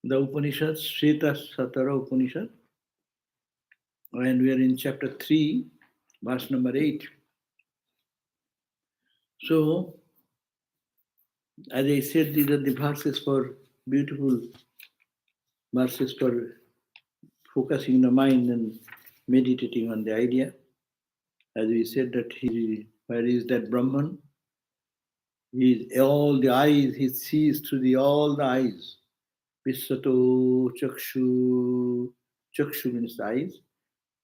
the Upanishad, Shwetashwatara Upanishad, and we are in chapter 3, verse number 8. So, as I said, these are the verses for beautiful verses for focusing the mind and meditating on the idea. As we said that where is that Brahman? He is all the eyes, he sees through all the eyes. Visvato Chakshu. Chakshu means eyes.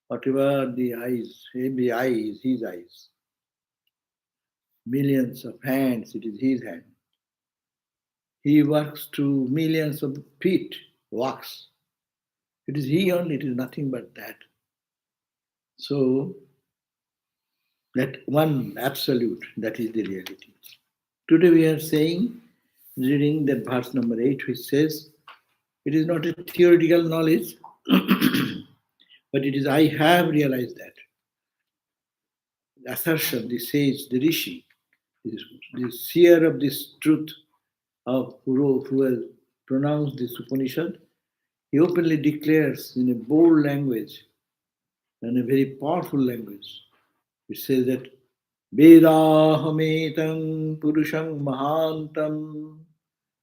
Whatever the eyes, every eye is his eyes. Millions of hands, it is his hand. He works through millions of feet, walks. It is he only, it is nothing but that. So, that one absolute, that is the reality. Today we are saying, reading that verse number 8, which says, it is not a theoretical knowledge, but it is, I have realized that. The assertion, the sage, the rishi, the seer of this truth of who has pronounced this Upanishad, he openly declares in a bold language and a very powerful language, which says that Vedahametam Purusham Mahantam.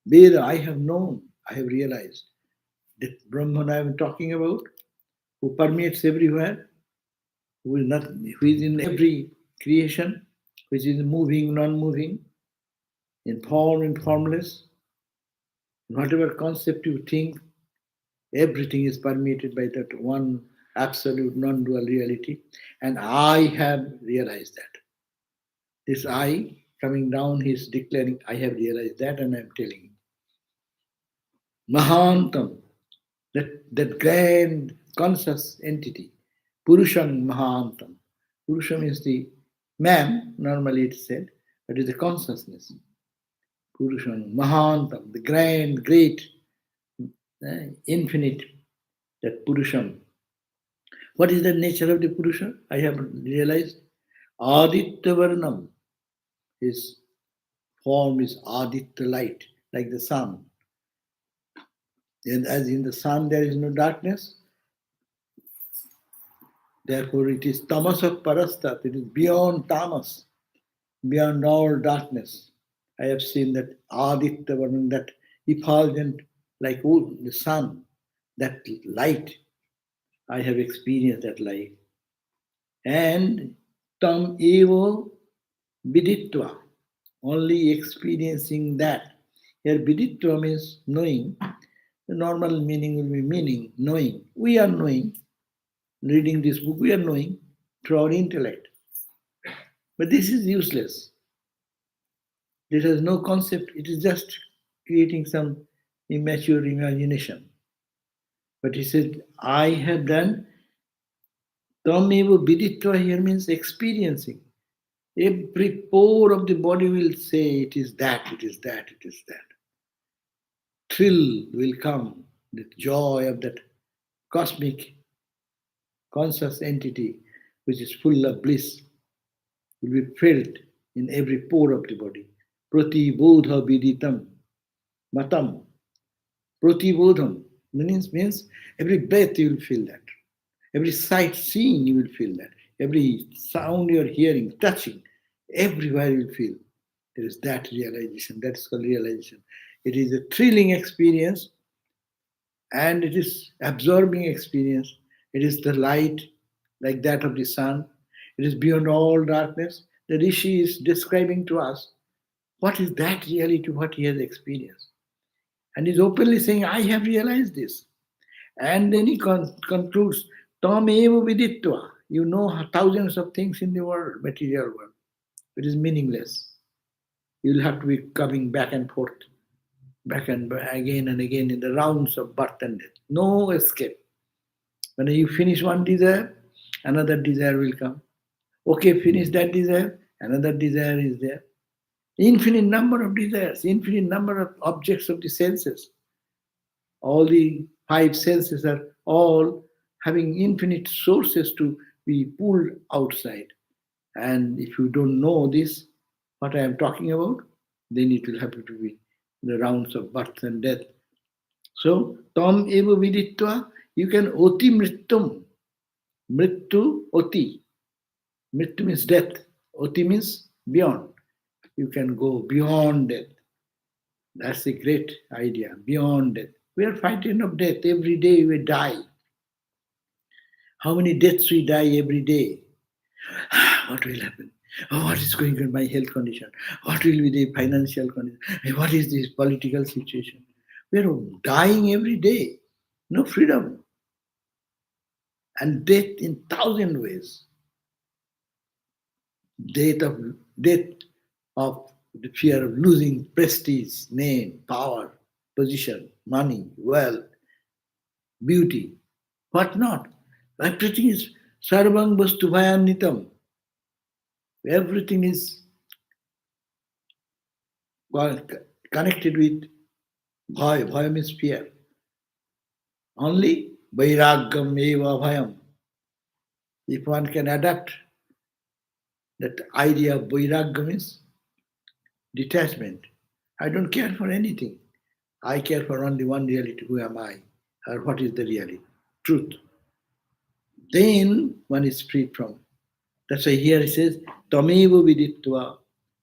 Veda, I have known, I have realized that Brahman I am talking about, who permeates everywhere, who is in every creation, which is moving, non-moving, in form and formless. Whatever concept you think, everything is permeated by that one absolute non-dual reality. And I have realized that. This I coming down, he is declaring, I have realized that and I am telling you. Mahantam, that grand conscious entity, Purusham Mahantam. Purusham is the man, normally it is said, but it is the consciousness. Purusham Mahantam, the grand, great, infinite, that Purusham. What is the nature of the Purusha? I have realized Aditya Varnam. His form is Aditya light, like the sun. And as in the sun there is no darkness, therefore it is tamasa parastat, it is beyond tamas, beyond all darkness. I have seen that Aditya Varnam, that effulgent like the sun, that light. I have experienced that light. And tam evo viditva, only experiencing that. Here viditva means knowing. The normal meaning will be meaning, knowing. We are knowing. Reading this book, we are knowing through our intellect. But this is useless. It has no concept. It is just creating some immature imagination. But he said, I have done. Tameva viditva here means experiencing. Every pore of the body will say, it is that, it is that, it is that. Thrill will come, the joy of that cosmic conscious entity which is full of bliss will be felt in every pore of the body. Pratibodha viditam matam. Pratibodham means every breath you will feel that. Every sight seeing you will feel that. Every sound you are hearing, touching, everywhere you will feel. There is that realization. That is called realization. It is a thrilling experience and it is absorbing experience. It is the light like that of the sun. It is beyond all darkness. The Rishi is describing to us what is that reality, what he has experienced. And he's openly saying, I have realized this. And then he concludes, Tam eva viditva. You know thousands of things in the world, material world. It is meaningless. You'll have to be coming back and forth, back and again and again in the rounds of birth and death. No escape. When you finish one desire, another desire will come. Okay, finish that desire, another desire is there. Infinite number of desires, infinite number of objects of the senses. All the five senses are all having infinite sources to be pulled outside. And if you don't know this, what I am talking about, then it will have to be the rounds of birth and death. So, tam eva viditva, you can oti mrittum. Mrittu oti. Mrittu means death. Oti means beyond. You can go beyond death. That's a great idea, beyond death. We are fighting of death. Every day we die. How many deaths we die every day? What will happen? Oh, what is going on in my health condition? What will be the financial condition? What is this political situation? We are dying every day. No freedom. And death in thousand ways. Death of death of the fear of losing prestige, name, power, position, money, wealth, beauty. What not? Everything is sarvang vastu bhayannitam. Everything is connected with bhaya. Bhaya means fear. Only vairagam eva bhayam. If one can adapt that idea of vairagam means detachment. I don't care for anything. I care for only one reality. Who am I? Or what is the reality? Truth. Then one is freed from. That's why here he says, Tameva viditva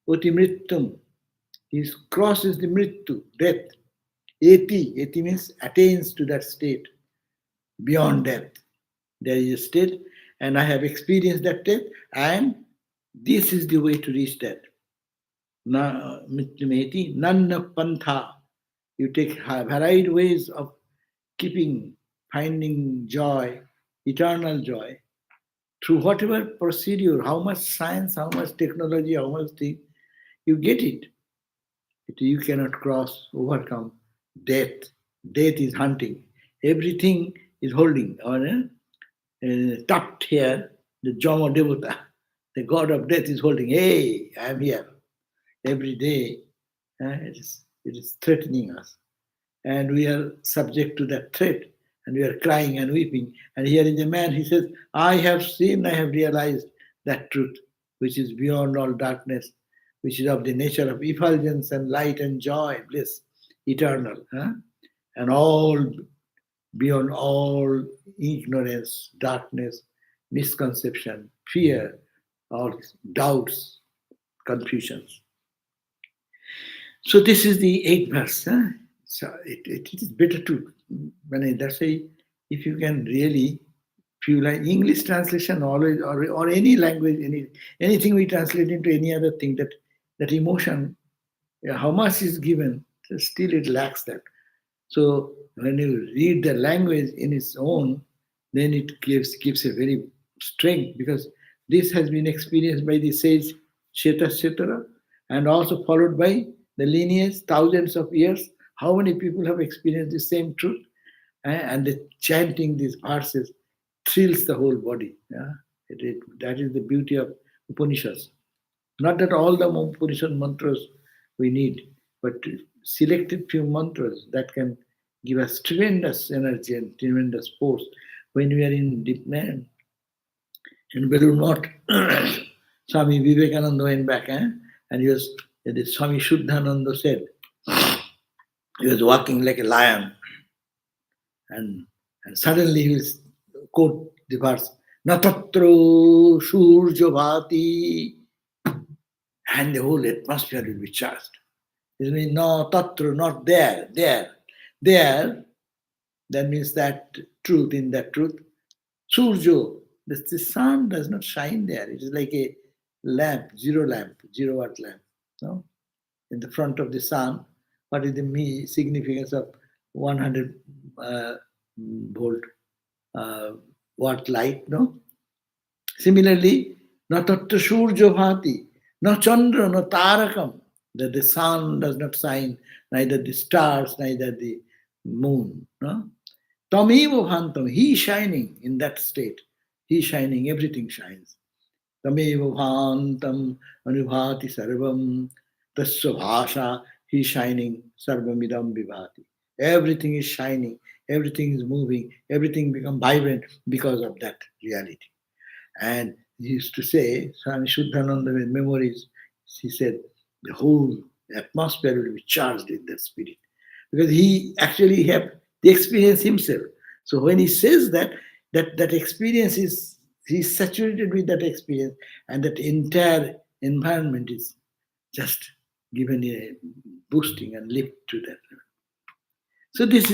oti mrittum. He crosses the mrittu, death. Eti means attains to that state, beyond death. There is a state, and I have experienced that death, and this is the way to reach that. Mitrimeti, nanna pantha. You take varied ways of finding joy, eternal joy, through whatever procedure, how much science, how much technology, how much thing, you get it. You cannot cross, overcome death. Death is hunting. Everything is holding. Tucked here, the Jama Devata, the god of death is holding. Hey, I am here. Every day, it is threatening us. And we are subject to that threat. And we are crying and weeping. And here is a man, he says, I have seen, I have realized that truth, which is beyond all darkness, which is of the nature of effulgence and light and joy, bliss, eternal. And all beyond all ignorance, darkness, misconception, fear, or doubts, confusions. So this is the eighth verse. So it is better to, that's why if you can really, if you like English translation always, or any language, anything we translate into any other thing, that emotion, how much is given, still it lacks that. So when you read the language in its own, then it gives a very strength, because this has been experienced by the sage Shwetashwatara, and also followed by the lineage, thousands of years. How many people have experienced the same truth? And the chanting these verses thrills the whole body. That is the beauty of Upanishads. Not that all the Upanishad mantras we need, but selected few mantras that can give us tremendous energy and tremendous force when we are in deep man. In Belur Math, Swami Vivekananda went back, and Swami Shuddhananda said, he was walking like a lion, and suddenly he will quote the verse, Natatro Surjo Bhati, and the whole atmosphere will be charged. It means no tatra, not there, there. That means that truth, in that truth. Surjo, the sun does not shine there. It is like a lamp, zero watt lamp. No? In the front of the sun, what is the significance of 100 volt watt light? No. Similarly, na tattva surjo bhati, no chandra, no tarakam, that the sun does not shine, neither the stars, neither the moon. No? Tamivo bhantam, he is shining in that state. He is shining, everything shines. Tamivo bhantam anubhati sarvam, tasya bhasha, he is shining, sarvamidam vibhati. Everything is shining, everything is moving, everything becomes vibrant because of that reality. And he used to say, Swami Shuddhananda with memories, he said, the whole atmosphere will be charged in that spirit. Because he actually the experience himself. So when he says that, that experience is, he's saturated with that experience, and that entire environment is just given a boosting and lift to that. So this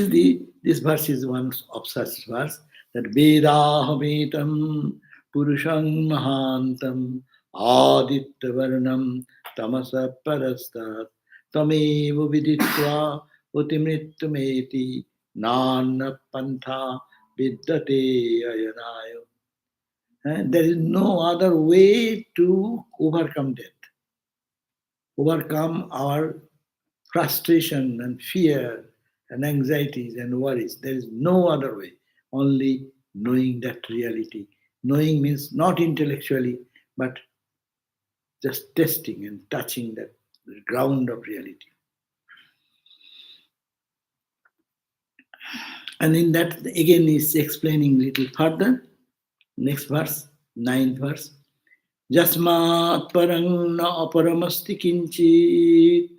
verse is one of such verse, that Vedahametam Purusham Mahantam Aditya Varnam Tamasa Parastat Tameva Viditva Utimritumeti Nana Pantha Viddate Ayanaya. And there is no other way to overcome death, overcome our frustration and fear and anxieties and worries. There is no other way, only knowing that reality. Knowing means not intellectually, but just testing and touching that ground of reality. And in that, again, is explaining little further. Next verse, ninth verse. Jasmat parang na aparamasti kinchit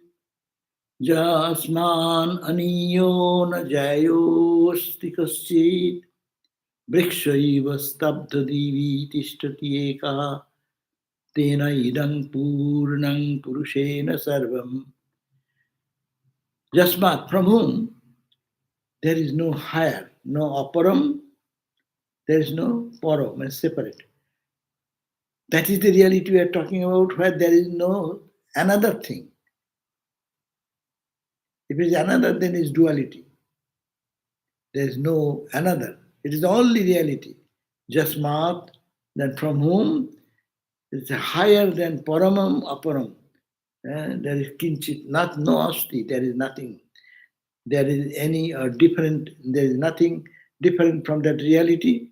jasman aniyo na jayosti kaschit vrikshaiva stabdha divi tishtati ekaha tena idang purnang purushena sarvam. Jasmat, from whom there is no higher, no aparam, there is no param, and separate. That is the reality we are talking about, where there is no another thing. If it is another, then it is duality. There is no another. It is only reality. Jasmat, then from whom it's higher than paramam aparam. There is kinchit, not no asti, there is nothing. There is any different, there is nothing different from that reality.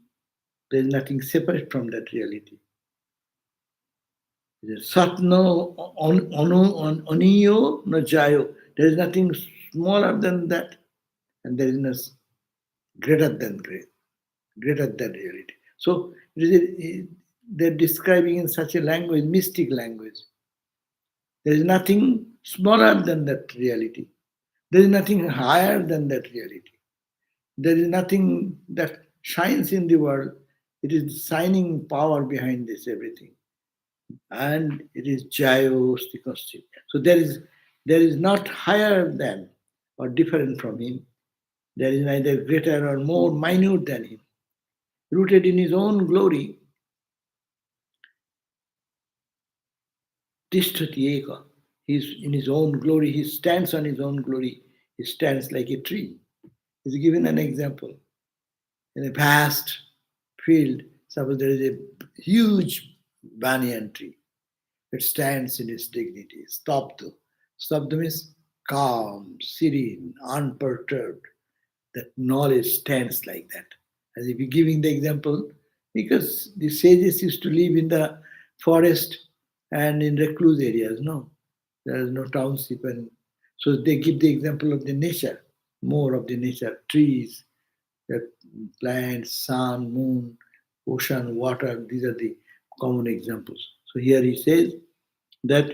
There is nothing separate from that reality. Satno oniyo no jayo. There is nothing smaller than that, and there is no greater than reality. So they're describing in such a language, mystic language. There is nothing smaller than that reality. There is nothing higher than that reality. There is nothing that shines in the world. It is shining power behind this everything. And it is Jayo Stikostik. So there is not higher than or different from him. There is neither greater or more minute than him. Rooted in his own glory, Tishtati Eka. He's in his own glory, he stands on his own glory. He stands like a tree. He's given an example. In a vast field, suppose there is a huge banyan tree. It stands in its dignity. Stabdha. Stabdha means calm, serene, unperturbed. That knowledge stands like that. As if you're giving the example, because the sages used to live in the forest and in recluse areas, no? There is no township. And so they give the example of the nature, more of the nature, trees, the plants, sun, moon, ocean, water. These are the common examples. So here he says that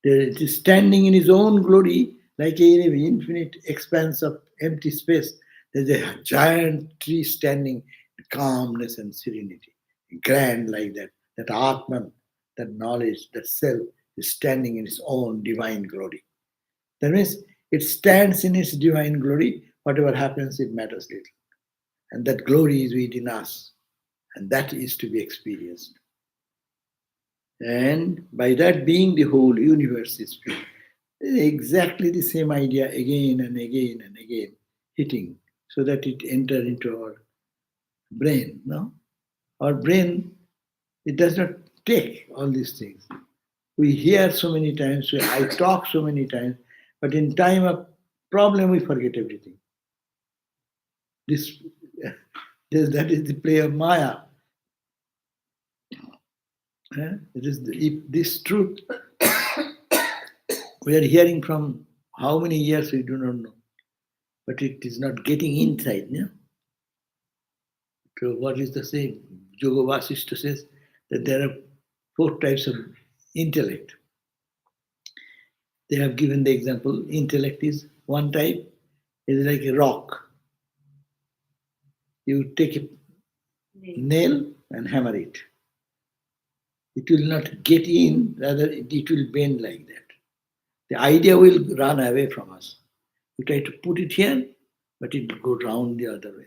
it is standing in his own glory, like an infinite expanse of empty space. There's a giant tree standing in calmness and serenity, grand like that. That Atman, that knowledge, that self is standing in its own divine glory. That means it stands in its divine glory. Whatever happens, it matters little. And that glory is within us. And that is to be experienced. And by that being, the whole universe is filled. Exactly the same idea again and again and again, hitting, so that it enter into our brain. No? Our brain, it does not take all these things. We hear so many times, I talk so many times, but in time of problem, we forget everything. That is the play of Maya. It is this truth we are hearing from how many years we do not know, but it is not getting inside. Yeah? So what is the same? Yoga Vasishta says that there are 4 types of intellect. They have given the example. Intellect is one type, is like a rock. You take a nail and hammer it. It will not get in, rather it will bend like that. The idea will run away from us. You try to put it here, but it will go round the other way.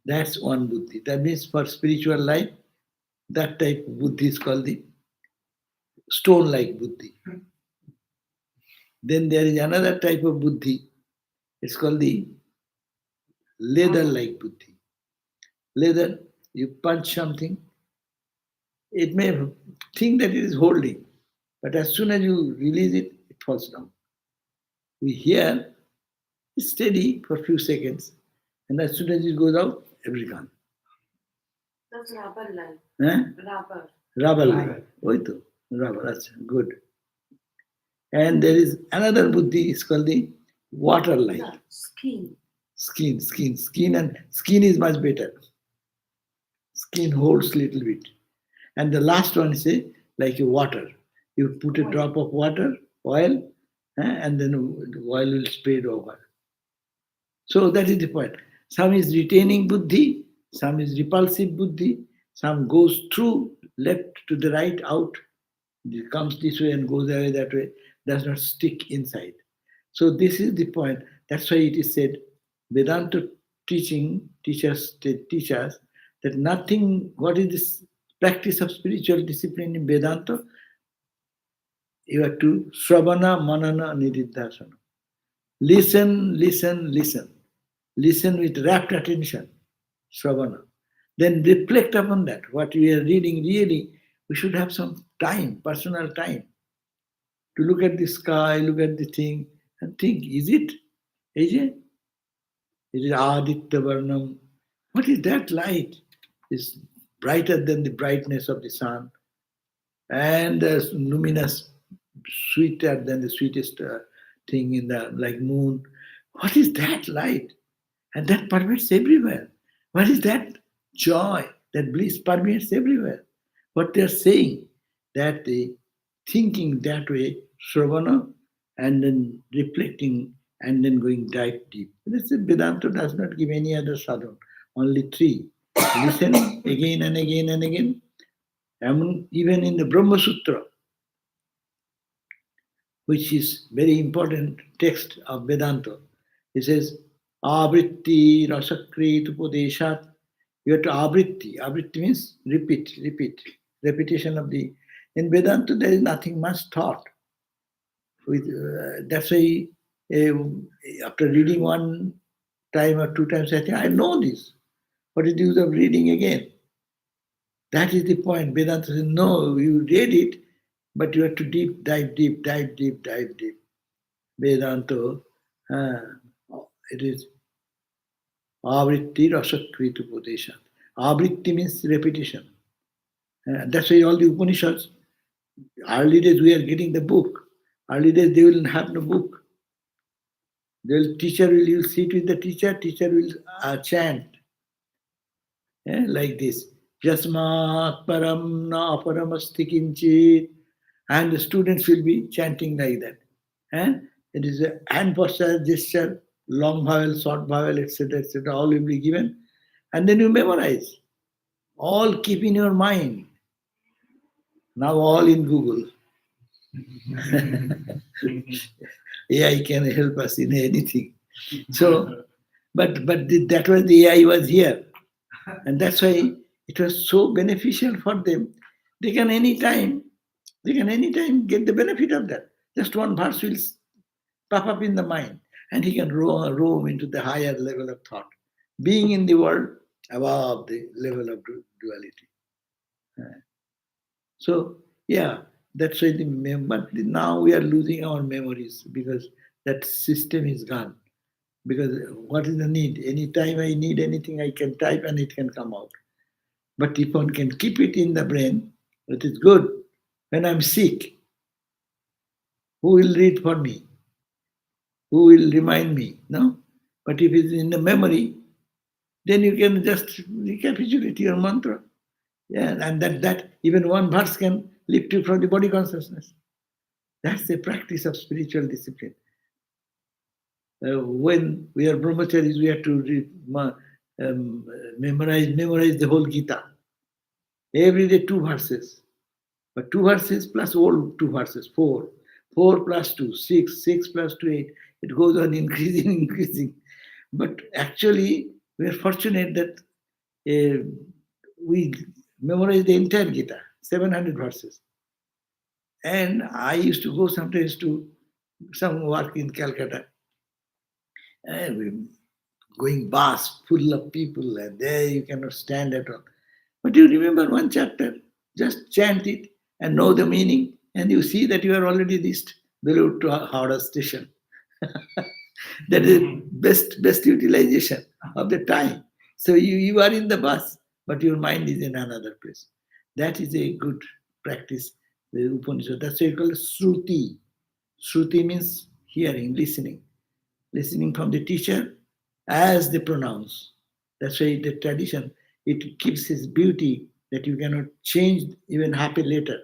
That's one buddhi. That means for spiritual life, that type of buddhi is called the stone-like buddhi. Then there is another type of buddhi. It's called the leather-like buddhi. Leather, you punch something, it may think that it is holding, but as soon as you release it, it falls down. We hear it's steady for a few seconds, and as soon as it goes out, every gone. That's rubber like. Rubber. Rubber like. Oito. Rubber. That's good. And there is another buddhi, it's called the water like. Yeah, skin. Skin, and skin is much better. Skin holds little bit. And the last one is like a water. You put a drop of water, oil, and then the oil will spread over. So that is the point. Some is retaining buddhi, some is repulsive buddhi, some goes through, left to the right, out, it comes this way and goes away that way, does not stick inside. So this is the point. That's why it is said, Vedanta teachers teach us that nothing, what is this practice of spiritual discipline in Vedanta? You have to Sravana, Manana, Nididhasana. Listen, listen, listen. Listen with rapt attention, Sravana. Then reflect upon that. What we are reading, really, we should have some time, personal time, to look at the sky, look at the thing, and think, is it? Is it? It is Aditya Varnam. What is that light? It's brighter than the brightness of the sun, and luminous, sweeter than the sweetest thing in the like moon. What is that light? And that permeates everywhere. What is that joy, that bliss permeates everywhere? What they are saying, that the thinking that way, Sravana, and then reflecting, and then going dive deep. This is Vedanta does not give any other sadhana, only three. Listen again and again and again. And even in the Brahma Sutra, which is very important text of Vedanta, it says, Avritti rasakrit upadeshat. You have to avritti. Avritti means repeat, repetition of the. In Vedanta, there is nothing much thought. That's why after reading one time or two times, I think I know this. What is the use of reading again? That is the point. Vedanta says, no, you read it, but you have to dive deep. Vedanta, it is Avritti Rasakrit Upadesha. Avritti means repetition. That's why all the Upanishads, early days we are getting the book. Early days they will have no book. Teacher will sit with the teacher will chant like this. Yasmat param na aparamasti kinchit. And the students will be chanting like that. It is a hand posture, gesture, long vowel, short vowel, etc., all will be given. And then you memorize. All keep in your mind. Now all in Google. AI can help us in anything. So, but that was the AI was here. And that's why it was so beneficial for them. They can anytime get the benefit of that. Just one verse will pop up in the mind, and he can roam into the higher level of thought, being in the world above the level of duality. So, yeah, that's why but now we are losing our memories because that system is gone. Because what is the need? Anytime I need anything, I can type and it can come out. But if one can keep it in the brain, it is good. When I'm sick, who will read for me? Who will remind me? No? But if it's in the memory, then you can just recapitulate your mantra. Yeah, and that even one verse can lift you from the body consciousness. That's the practice of spiritual discipline. When we are brahmacharis, we have to memorize the whole Gita. Every day 2 verses. But 2 verses plus all 2 verses, four. 4 plus 2, 6, 6 plus 2, 8. It goes on increasing, increasing. But actually, we are fortunate that uh, we memorize the entire Gita, 700 verses. And I used to go sometimes to some work in Calcutta. And we going bus full of people, and there you cannot stand at all. But you remember one chapter, just chant it and know the meaning, and you see that you are already reached Belur to Howrah station. That is best utilization of the time. So you are in the bus, but your mind is in another place. That is a good practice. The Upanishad. That's why you call it Shruti. Shruti means hearing, listening from the teacher as they pronounce. That's why the tradition, it keeps its beauty that you cannot change even happy later.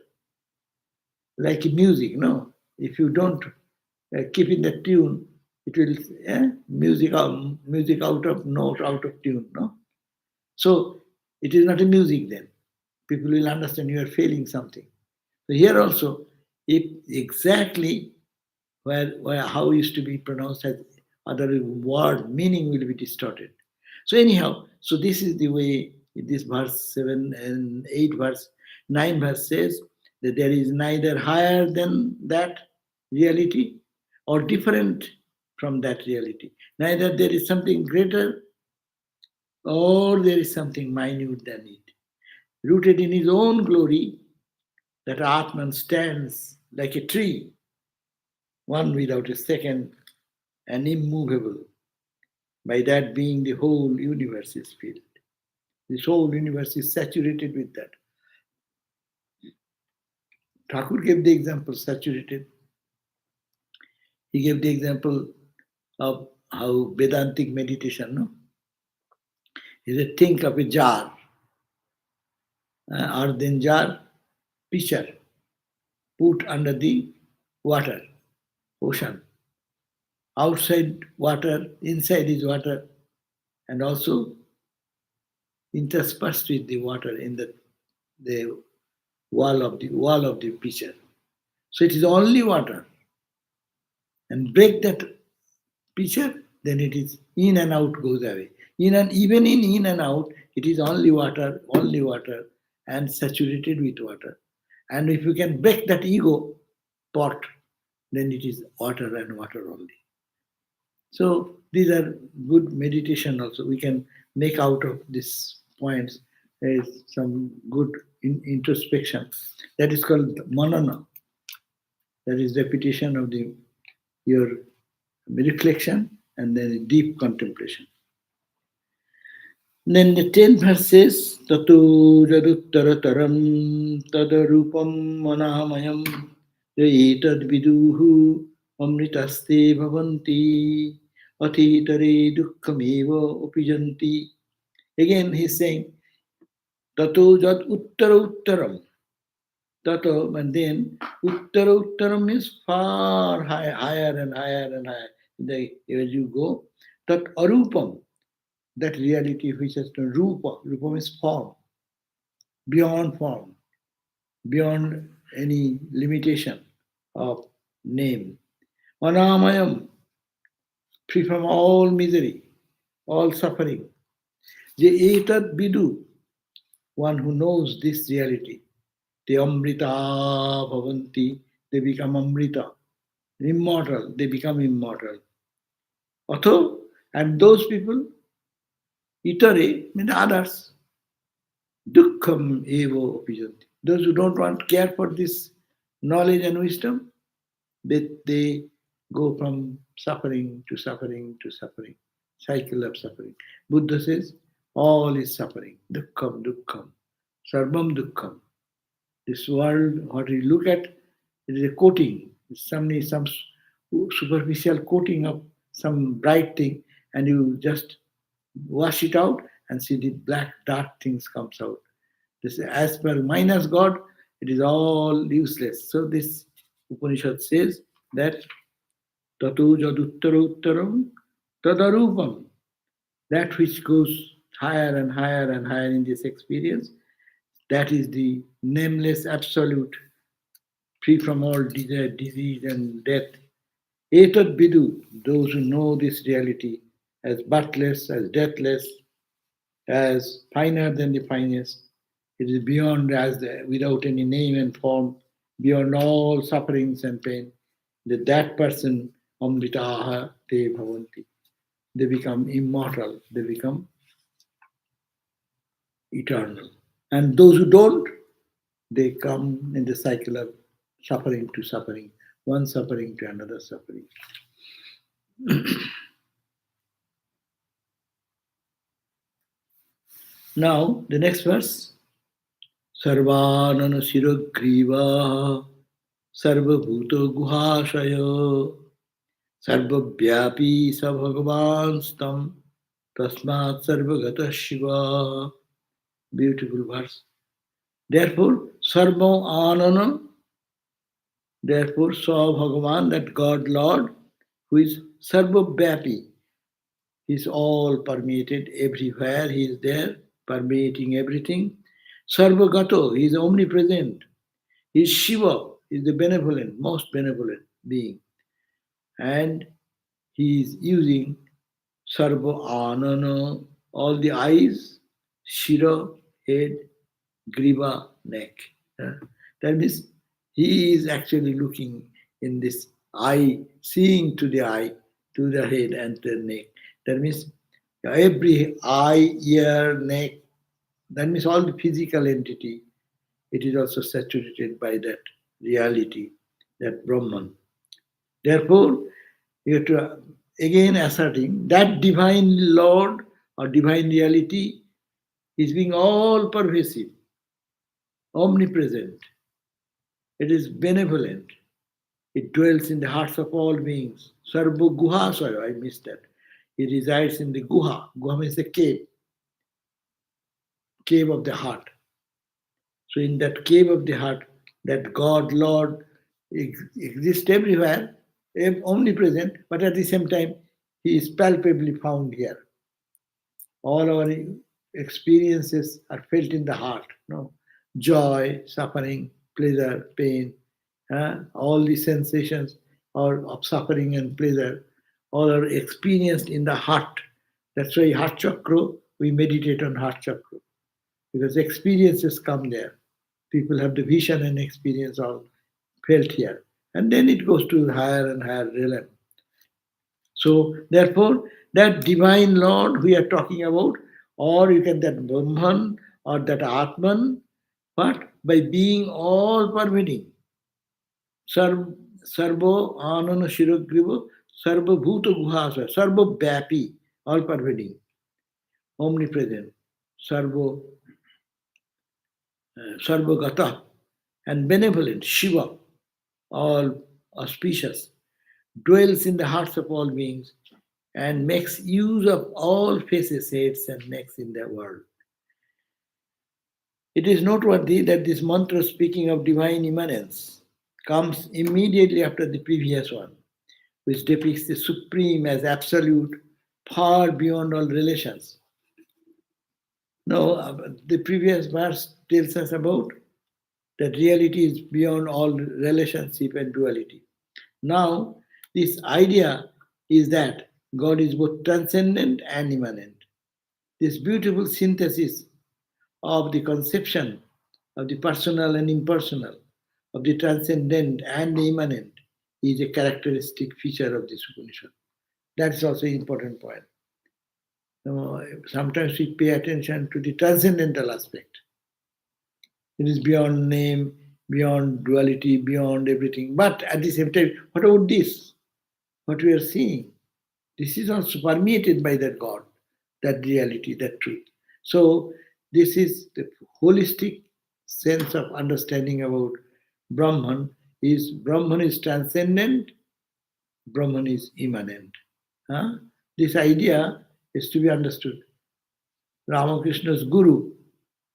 Like music, no? If you don't keep in the tune, it will music out of note, out of tune, no? So it is not a music then. People will understand you are feeling something. So here also, if exactly where how used to be pronounced as other word meaning will be distorted. So anyhow, so this is the way this verse 7 and 8 verse 9 verse says that there is neither higher than that reality or different from that reality. Neither there is something greater or there is something minute than it. Rooted in his own glory, that Atman stands like a tree, one without a second and immovable. By that being, the whole universe is filled. This whole universe is saturated with that. Thakur gave the example saturated. He gave the example of how Vedantic meditation, no? He said, think of a jar, earthen jar, pitcher, put under the water, ocean. Outside water, inside is water, and also interspersed with the water in the wall of the pitcher. So it is only water. And break that pitcher, then it is in and out goes away. Even in and out, it is only water, and saturated with water. And if you can break that ego pot, then it is water and water only. So these are good meditation also. We can make out of these points some good introspection. That is called manana. That is repetition of your reflection and then deep contemplation. Then the 10th verse says, Tato jaduttara tadarupam manamayam yetad viduhu amritaste bhavanti atitare dukhameva upijanti. Again he's saying, Tato jad uttara. Tato, and then uttara means far higher and higher and higher. As you go, tat arupam, that reality which has no rupa. Rupa means form, beyond any limitation of name. Anamayam, free from all misery, all suffering. Je etat vidu, one who knows this reality. Te amrita bhavanti, they become amrita. Immortal, they become immortal. Although, and those people, itare mean others, dukkham evo pijanti. Those who don't want care for this knowledge and wisdom, they go from suffering to suffering to suffering, cycle of suffering. Buddha says, all is suffering. Dukkham, sarvam dukkham. This world, what you look at, it is a coating, some superficial coating of some bright thing, and you just wash it out and see the black dark things comes out. This, as per minus God, it is all useless. So this Upanishad says that tatu jaduttara uttaram tadarupam, that which goes higher and higher and higher in this experience. That is the nameless absolute, free from all disease and death. Etad Bidu, those who know this reality as birthless, as deathless, as finer than the finest, it is beyond without any name and form, beyond all sufferings and pain. That person, Amritaha Te Bhavanti, they become immortal, they become eternal. And those who don't, they come in the cycle of suffering to suffering, one suffering to another suffering. Now, the next verse. Sarvanana Shirogriva Sarvabhuta Guhashaya Sarvabhyapi Sa Bhagavan Stam Tasmat Sarvagata Shiva. Beautiful verse. Therefore, Sarva Anana, therefore saw Bhagavan, that God Lord, who is Sarvabhyapi. He is all permeated everywhere, he is there, permeating everything. Sarvagato, he is omnipresent. He is Shiva, he is the benevolent, most benevolent being. And he is using Sarva Anana, all the eyes, Shira, head, Griva, neck. That means he is actually looking in this eye, seeing to the eye, to the head and to the neck. That means every eye, ear, neck, that means all the physical entity, it is also saturated by that reality, that Brahman. Therefore, you have to again asserting that divine Lord or divine reality is being all pervasive, omnipresent. It is benevolent. It dwells in the hearts of all beings. Sarva Guha, sorry, I missed that. He resides in the Guha. Guha means the cave of the heart. So in that cave of the heart, that God, Lord, exists everywhere, omnipresent, but at the same time, He is palpably found here. All our experiences are felt in the heart. No? Joy, suffering, pleasure, pain, all the sensations of suffering and pleasure, all are experienced in the heart. That's why heart chakra, we meditate on heart chakra, because experiences come there. People have the vision and experience all felt here. And then it goes to higher and higher realm. So, therefore, that divine Lord we are talking about, or you can that Brahman or that Atman, but by being all pervading, Sarvo Anana Shirogrivo, Sarva Bhuta Guhasa, Sarva Vyapi, all pervading, omnipresent, Sarvo Sarvagata, and benevolent, Shiva, all auspicious, dwells in the hearts of all beings and makes use of all faces, heads, and necks in the world. It is noteworthy that this mantra, speaking of divine immanence, comes immediately after the previous one, which depicts the supreme as absolute, far beyond all relations. No, the previous verse tells us about that reality is beyond all relationship and duality. Now, this idea is that God is both transcendent and immanent. This beautiful synthesis of the conception of the personal and impersonal, of the transcendent and the immanent, is a characteristic feature of this Upanishad. That's also an important point. Sometimes we pay attention to the transcendental aspect. It is beyond name, beyond duality, beyond everything. But at the same time, what about this? What we are seeing? This is also permeated by that God, that reality, that truth. So this is the holistic sense of understanding about Brahman is transcendent, Brahman is immanent. Huh? This idea is to be understood. Ramakrishna's guru,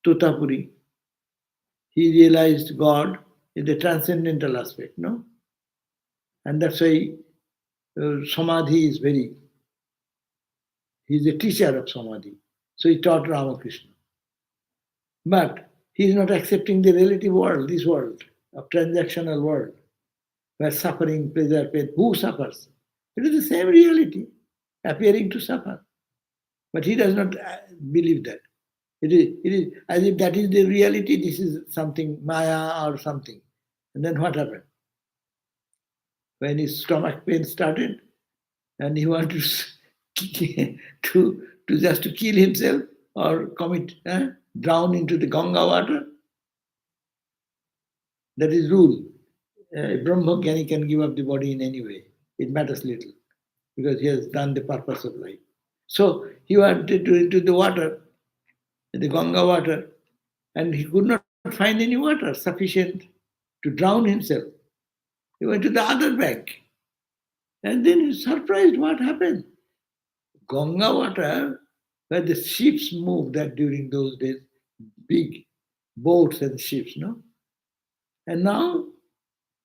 Totapuri, he realized God in the transcendental aspect, no? And that's why Samadhi is he's a teacher of Samadhi. So he taught Ramakrishna. But he is not accepting the relative world, this world, of transactional world, where suffering, pleasure, pain. Who suffers? It is the same reality, appearing to suffer. But he does not believe that. It is as if that is the reality, this is something Maya or something. And then what happened? When his stomach pain started and he wanted to just to kill himself or commit, drown into the Ganga water, that is rule. A Brahmajnani can give up the body in any way. It matters little because he has done the purpose of life. So he wanted to into the water, the Ganga water, and he could not find any water sufficient to drown himself. He went to the other bank. And then he's surprised what happened. Ganga water, where the ships moved that during those days, big boats and ships, no? And now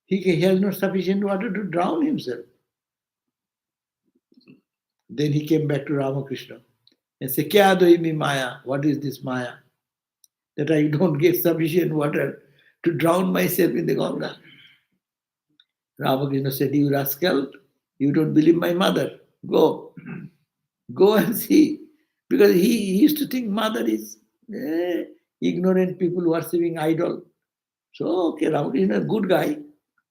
he has not sufficient water to drown himself. Then he came back to Ramakrishna and said, Kya doi mi Maya? What is this Maya? That I don't get sufficient water to drown myself in the Ganga. Ramakrishna said, You rascal, you don't believe my mother. Go. Go and see. Because he used to think mother is ignorant people worshipping idol. So, okay, Ramakrishna is a good guy,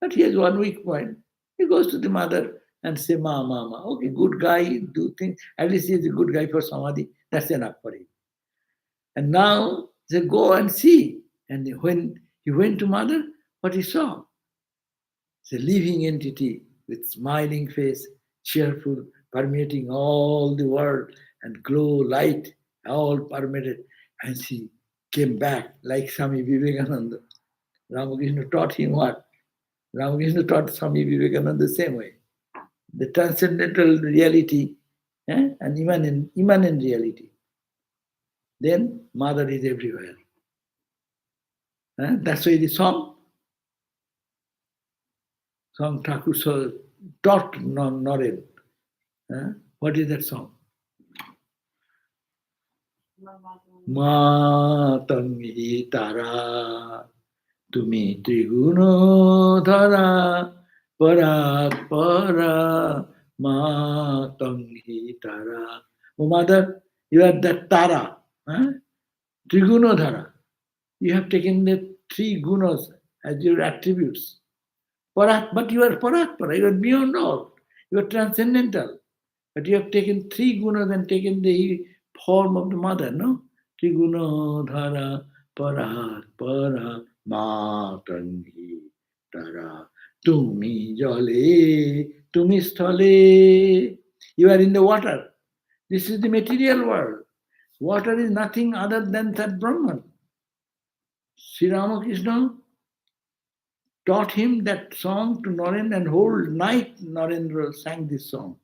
but he has one weak point. He goes to the mother and say, Ma. Okay, good guy, do things. At least he is a good guy for samadhi. That's enough for him. And now, they go and see. And when he went to mother, what he saw? It's a living entity with smiling face, cheerful, permeating all the world, and glow, light, all permeated. And she came back like Swami Vivekananda. Ramakrishna taught him what? Ramakrishna taught Swami Vivekananda the same way. The transcendental reality and immanent reality. Then mother is everywhere. That's why the song Thakur taught Naren. What is that song? Matangi tara tumi triguno dhara parat para matangi tara. Oh mother, you are that tara, triguno dhara. You have taken the three gunas as your attributes. But you are paratpara, you are beyond all. You are transcendental. But you have taken three gunas and taken the form of the mother, no? Triguna dhara paratpara matangi tara tumi jale tumi sthale. You are in the water. This is the material world. Water is nothing other than that Brahman. Sri Ramakrishna taught him that song to Narendra, and whole night Narendra sang this song.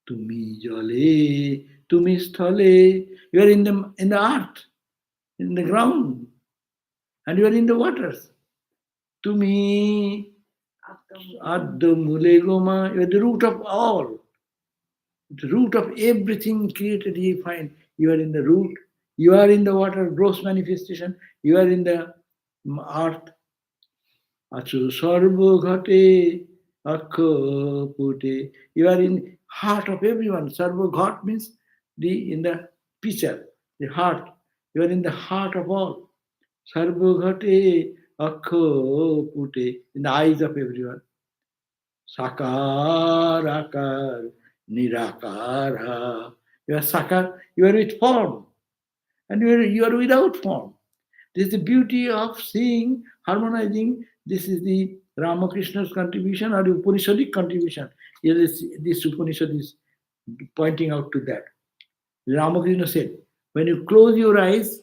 Tumi jale, tumi sthale. You are in the earth, in the ground, and you are in the waters. Tumi adda mule goma. You are the root of all. The root of everything created you find. You are in the root. You are in the water, gross manifestation. You are in the earth. Achu sarva ghate akha pute. You are in heart of everyone. Sarva ghat means in the pitcher, the heart. You are in the heart of all. Sarva ghate akha pute, in the eyes of everyone. Sakar akar nirakara. You are sakar. You are with form, and you are without form. This is the beauty of seeing, harmonizing. This is the Ramakrishna's contribution or the Upanishadic contribution. Here this Upanishad is pointing out to that. Ramakrishna said, when you close your eyes,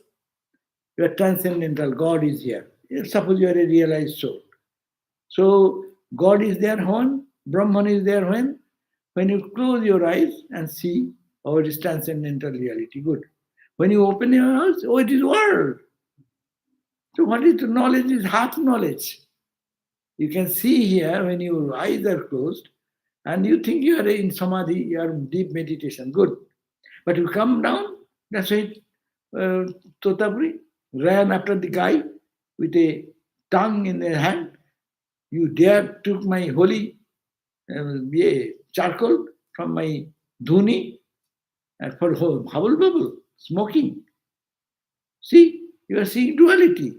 you are transcendental. God is here. Suppose you are a realized soul. So God is there when? Brahman is there when? When you close your eyes and see, oh, it is transcendental reality. Good. When you open your eyes, oh, it is world. So what is the knowledge? Is half knowledge. You can see here when your eyes are closed and you think you are in samadhi, you are in deep meditation. Good. But you come down, That's why Totapuri ran after the guy with a tongue in their hand. You dare took my holy charcoal from my dhuni and for hubble bubble, smoking. See, you are seeing duality.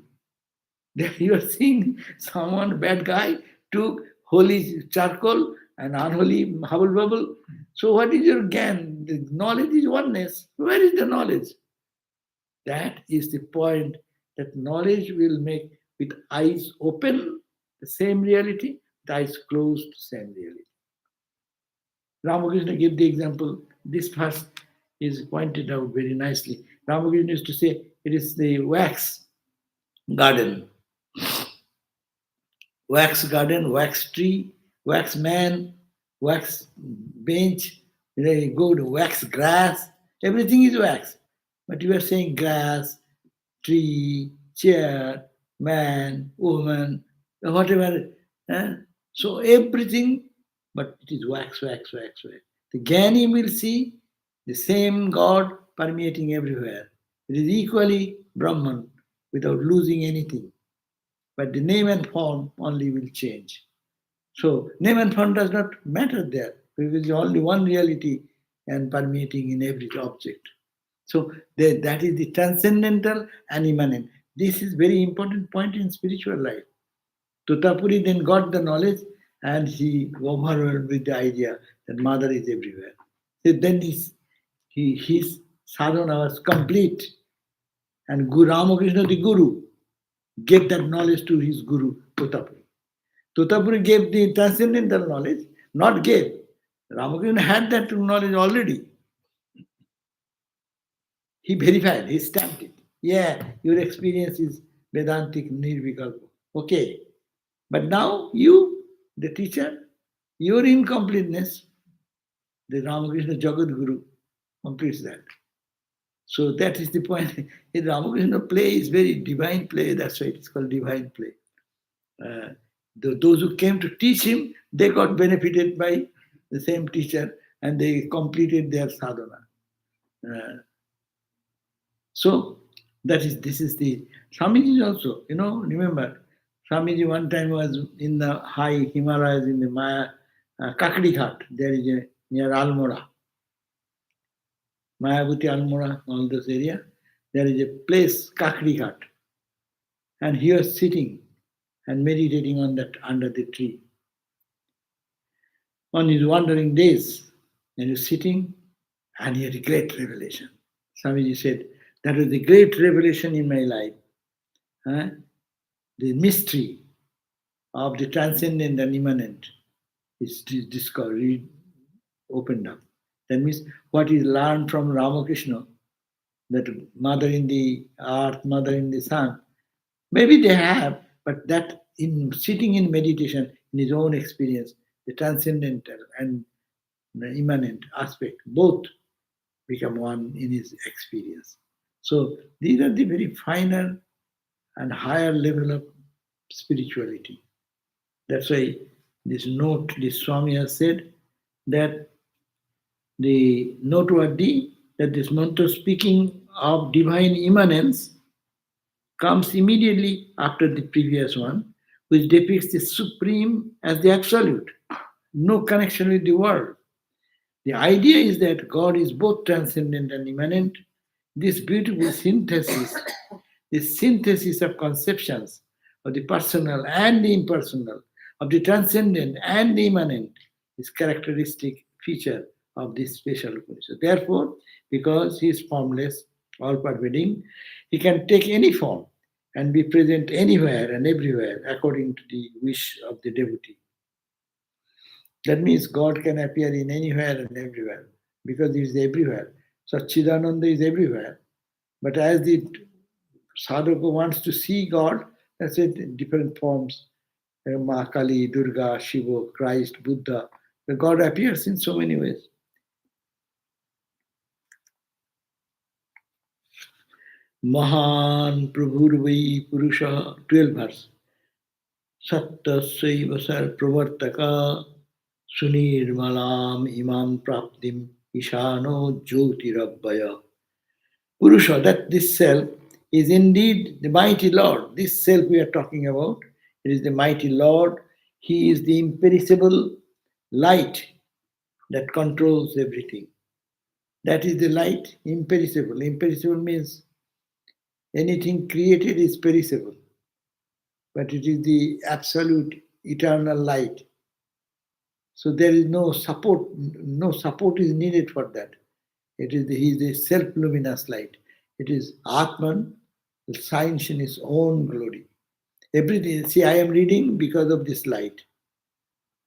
You are seeing someone, bad guy, took holy charcoal and unholy hubble bubble. So what is your gain? The knowledge is oneness. Where is the knowledge? That is the point, that knowledge will make with eyes open the same reality, with eyes closed same reality. Ramakrishna gave the example. This verse is pointed out very nicely. Ramakrishna used to say it is the garden, wax garden, wax tree, wax man, wax bench. You go to wax grass. Everything is wax. But you are saying grass, tree, chair, man, woman, whatever. eh? So everything, but it is wax, wax, wax, wax. The Jnani will see the same God permeating everywhere. It is equally Brahman without losing anything. But the name and form only will change. So name and form does not matter there, because there is only one reality and permeating in every object. So that is the transcendental and immanent. This is very important point in spiritual life. Tutapuri then got the knowledge and he overwhelmed with the idea that mother is everywhere. So then his sadhana was complete, and Guru Ramakrishna, the Guru, gave that knowledge to his Guru Tutapuri. Tutapuri gave the transcendental knowledge, not gave. Ramakrishna had that knowledge already. He verified, he stamped it. Yeah, your experience is Vedantic Nirvikalpa. Okay. But now you, the teacher, your incompleteness, the Ramakrishna Jagat Guru completes that. So that is the point. In Ramakrishna play is very divine play. That's why it's called divine play. Those who came to teach him, they got benefited by the same teacher and they completed their sadhana. Uh, So this is the Swamiji also, remember, Swamiji one time was in the high Himalayas in the Maya Kakri Ghat. There is a near Almora, Mayavati Almora, all this area. There is a place Kakri Ghat, and he was sitting and meditating on that under the tree on his wandering days. And he was sitting, and he had a great revelation. Swamiji said, "That was the great revelation in my life." Huh? The mystery of the transcendent and immanent is discovered, opened up. That means what is learned from Ramakrishna, that mother in the earth, mother in the sun, maybe they have, but that in sitting in meditation, in his own experience, the transcendental and the immanent aspect, both become one in his experience. So these are the very finer and higher level of spirituality. That's why this Swami has said that the noteworthy that this mantra speaking of divine immanence comes immediately after the previous one, which depicts the supreme as the absolute, no connection with the world. The idea is that God is both transcendent and immanent. This beautiful synthesis, this synthesis of conceptions of the personal and the impersonal, of the transcendent and the immanent, is characteristic feature of this special Upanishad. Therefore, because he is formless, all pervading, he can take any form and be present anywhere and everywhere according to the wish of the devotee. That means God can appear in anywhere and everywhere because He is everywhere. Satchidananda is everywhere. But as the sadhaka wants to see God, that's it, in different forms. Mahakali, Durga, Shiva, Christ, Buddha. The God appears in so many ways. Mahan Prabhurvai Purusha, 12th verse. Sattasaiva sar pravartaka sunirmalam imam praptim ishano jyotirabhaya Purusha, that this self is indeed the mighty Lord. This self we are talking about, it is the mighty Lord. He is the imperishable light that controls everything. That is the light, imperishable. Imperishable means anything created is perishable, but it is the absolute eternal light. So there is no support is needed for that. He is a self-luminous light. It is Atman, shines in his own glory. Everything, see, I am reading because of this light,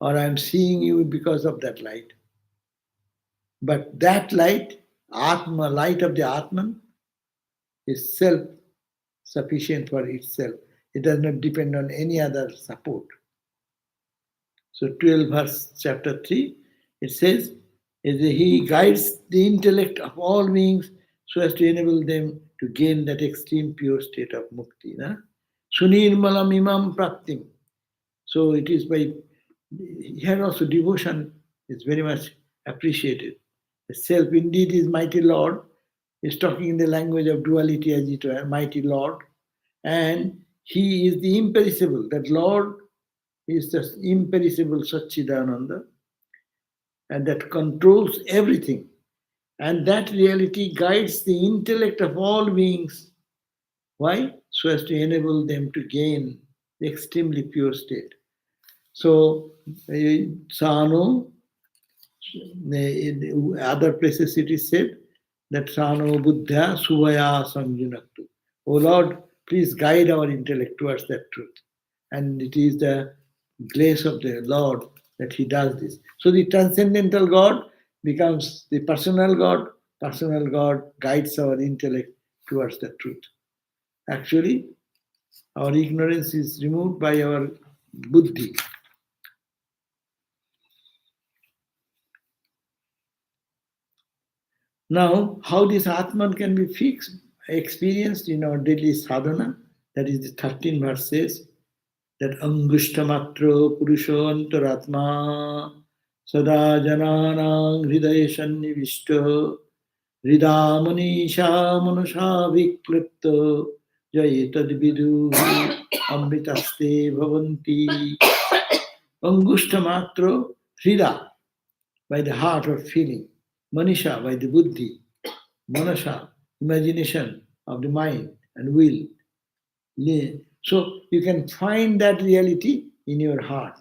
or I am seeing you because of that light. But that light, Atma, light of the Atman, is self sufficient for itself. It does not depend on any other support. So 12 verse chapter 3, it says, he guides the intellect of all beings so as to enable them to gain that extreme pure state of mukti. Na? Sunirmalam imam praptim. So it is by, here also devotion is very much appreciated. The self indeed is mighty Lord, is talking in the language of duality as it were, mighty Lord, and he is the imperishable. That Lord is the imperishable Satchidananda, and that controls everything. And that reality guides the intellect of all beings. Why? So as to enable them to gain the extremely pure state. So, Sano, in other places it is said that Sano Buddha Suvaya Sanjunaktu. O Lord, please guide our intellect towards that truth. And it is the grace of the Lord that He does this. So the transcendental God becomes the personal God. Personal God guides our intellect towards the truth. Actually, our ignorance is removed by our buddhi. Now, how this Atman can be fixed, experienced in our daily sadhana, that is the 13th verse says, that Angushtamatro Purusho Antaratma Sada Jananang Hridaya Sannivishta Hrida Manisha Manusha Viklipta Jayetad Vidu Amritaste Bhavanti Angushtamatro Hrida, by the heart or feeling, Manisha by the buddhi, Manasha, imagination of the mind and will. So you can find that reality in your heart.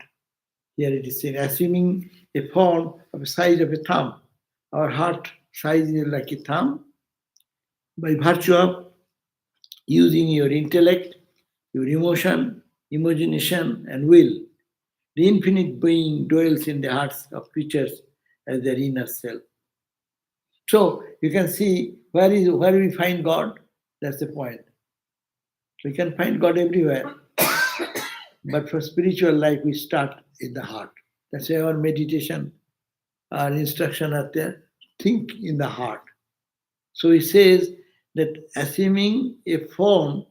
Here it is saying, assuming a form of the size of a thumb. Our heart size is like a thumb. By virtue of using your intellect, your emotion, imagination, and will, the infinite being dwells in the hearts of creatures as their inner self. So you can see where we find God. That's the point. We can find God everywhere, but for spiritual life, we start in the heart. That's why our meditation, our instruction are there. Think in the heart. So he says that assuming a form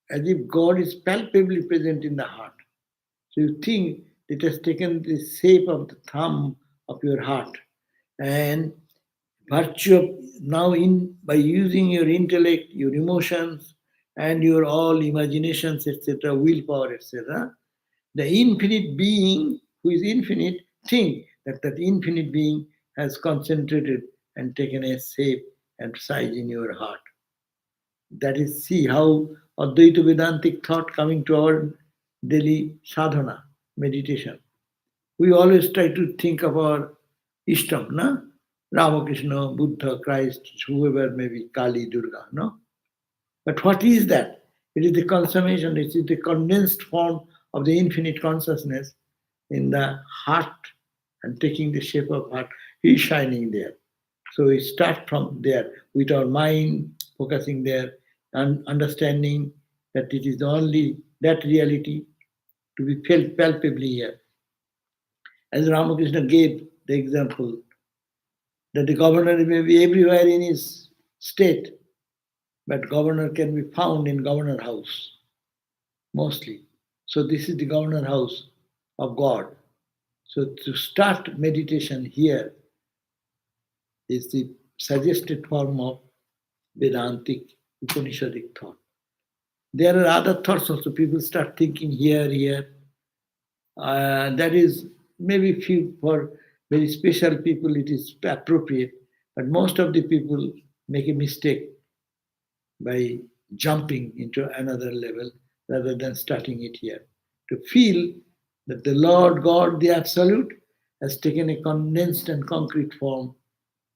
as if God is palpably present in the heart. So you think it has taken the shape of the thumb of your heart, and virtue of now in by using your intellect, your emotions, and your all imaginations, etc., willpower, etc., the infinite being who is infinite think that that infinite being has concentrated and taken a shape and size in your heart. That is, see how Advaita Vedantic thought coming to our daily sadhana, meditation. We always try to think of our Ishtam, na? Ramakrishna, Buddha, Christ, whoever may be, Kali, Durga, no? But what is that? It is the consummation, it is the condensed form of the infinite consciousness in the heart and taking the shape of heart. He is shining there. So we start from there with our mind focusing there and understanding that it is only that reality to be felt palpably here. As Ramakrishna gave the example that the governor may be everywhere in his state, but governor can be found in governor house mostly. So this is the governor house of God. So to start meditation here is the suggested form of Vedantic, Upanishadic thought. There are other thoughts also. People start thinking here. That is maybe few for very special people it is appropriate, but most of the people make a mistake by jumping into another level rather than starting it here. To feel that the Lord God, the Absolute, has taken a condensed and concrete form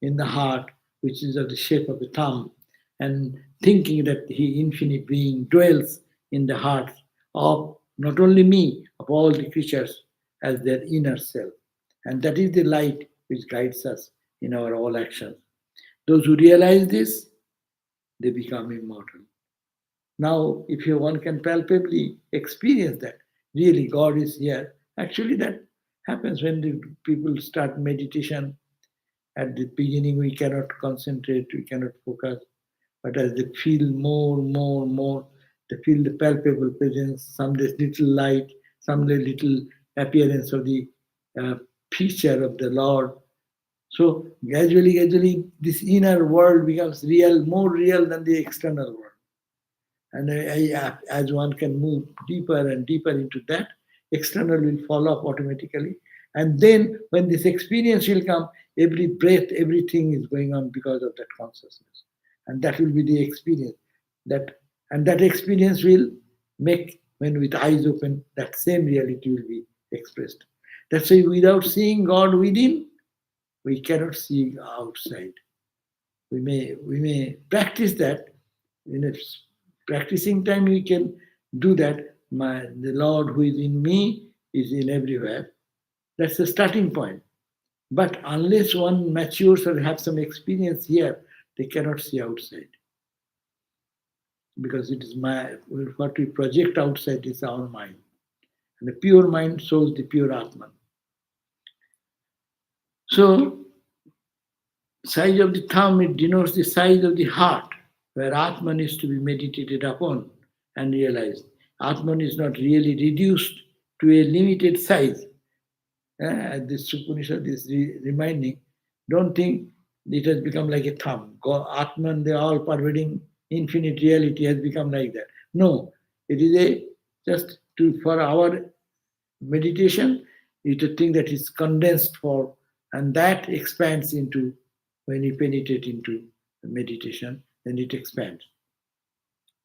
in the heart, which is of the shape of a thumb, and thinking that He, infinite being, dwells in the heart of not only me, of all the creatures as their inner self. And that is the light which guides us in our all actions. Those who realize this, they become immortal. Now, if you one can palpably experience that, really God is here. Actually, that happens when the people start meditation. At the beginning, we cannot concentrate, we cannot focus, but as they feel more, they feel the palpable presence, some little light, some little appearance of the uh, feature of the Lord. So gradually, this inner world becomes real, more real than the external world. And as one can move deeper and deeper into that, external will fall off automatically. And then when this experience will come, every breath, everything is going on because of that consciousness. And that will be the experience. That experience will make, when with eyes open, that same reality will be expressed. That's why without seeing God within, we cannot see outside. We may practice that. In a practicing time we can do that. The Lord who is in me is in everywhere. That's the starting point. But unless one matures or have some experience here, they cannot see outside. Because it is what we project outside is our mind. And the pure mind shows the pure Atman. So size of the thumb, it denotes the size of the heart, where Atman is to be meditated upon and realized. Atman is not really reduced to a limited size. This Upanishad is reminding, don't think it has become like a thumb. Atman, the all pervading infinite reality, has become like that. No, it is just for our meditation, it's a thing that is condensed for, and that expands into, when you penetrate into meditation, then it expands.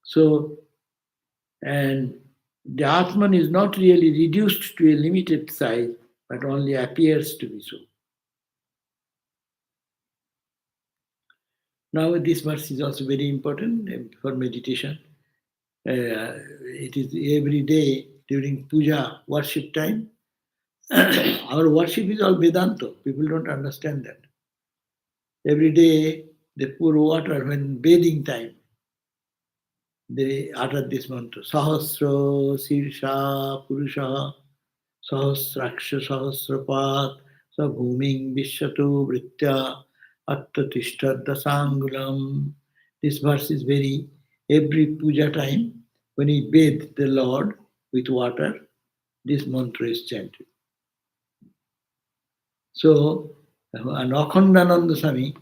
So, and the Atman is not really reduced to a limited size, but only appears to be so. Now, this verse is also very important for meditation. It is every day during puja, worship time. Our worship is all Vedanta. People don't understand that. Every day they pour water when bathing time. They utter this mantra. Sahasra Sirsha Purusha Sahasraksha Sahasrapat Sabhuming Vishatu Vritya Attatishta Dasangulam. This verse is very, every puja time, when we bathe the Lord with water, this mantra is chanted. So, an Akhandananda Swami,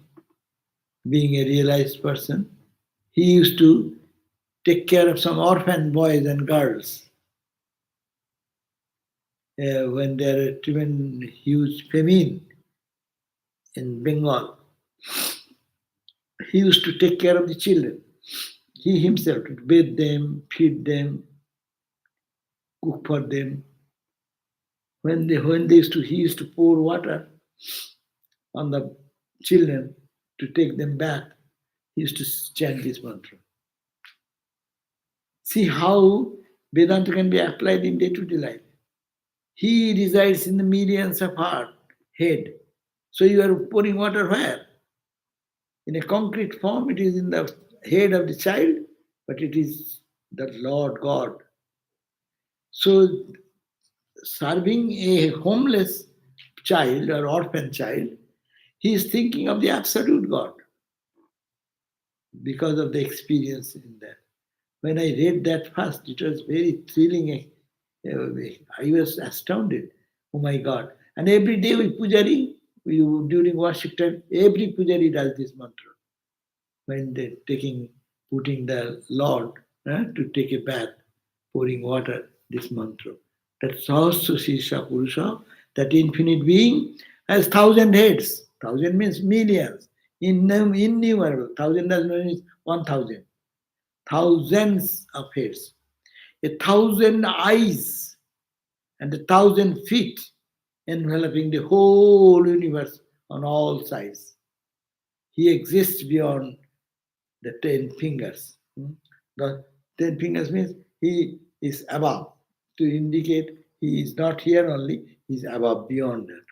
being a realized person, he used to take care of some orphan boys and girls when there are even huge famine in Bengal. He used to take care of the children. He himself would bathe them, feed them, cook for them. He used to pour water on the children to take them back. He used to chant this mantra. See how Vedanta can be applied in day-to-day life. He resides in the millions of head. So you are pouring water where? In a concrete form, it is in the head of the child, but it is the Lord God. So serving a homeless child or orphan child, he is thinking of the absolute God because of the experience in that. When I read that first, it was very thrilling. I was astounded. Oh my God. And every day during worship time, every pujari does this mantra. when they're putting the Lord to take a bath, pouring water, this mantra. That Sahasra Sisha Purusha, that infinite being, has 1,000 heads. 1,000 means millions, innumerable. 1,000 does not mean 1,000. Thousands of heads, 1,000 eyes, and 1,000 feet, enveloping the whole universe on all sides. He exists beyond the 10 fingers. The 10 fingers means he is above, to indicate he is not here only, he is above, beyond that.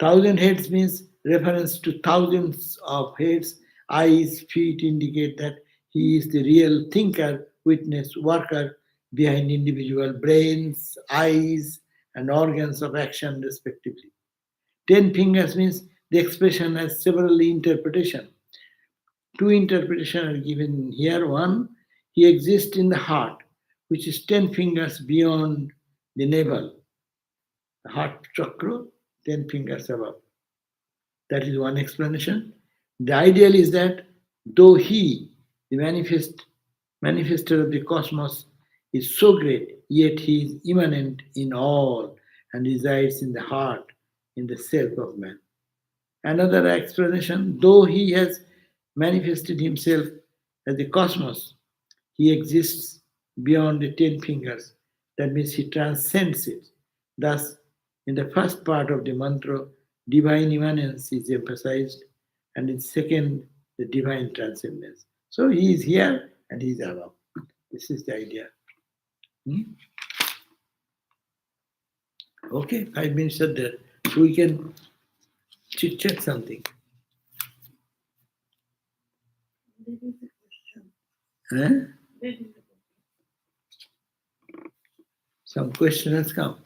1,000 heads means reference to thousands of heads. Eyes, feet indicate that he is the real thinker, witness, worker behind individual brains, eyes, and organs of action, respectively. 10 fingers means the expression has several interpretations. Two interpretations are given here. One, he exists in the heart, which is 10 fingers beyond the navel, the heart chakra, 10 fingers above. That is one explanation. The ideal is that though he, the manifester of the cosmos, is so great, yet he is immanent in all and resides in the heart, in the self of man. Another explanation, though he has manifested himself as the cosmos, he exists beyond the 10 fingers. That means he transcends it. Thus, in the first part of the mantra, divine immanence is emphasized, and in second, the divine transcendence. So he is here and he is above. This is the idea. Hmm? Okay, 5 minutes are there. So we can chit chat something. There is a question. Huh? There is a question. Some question has come.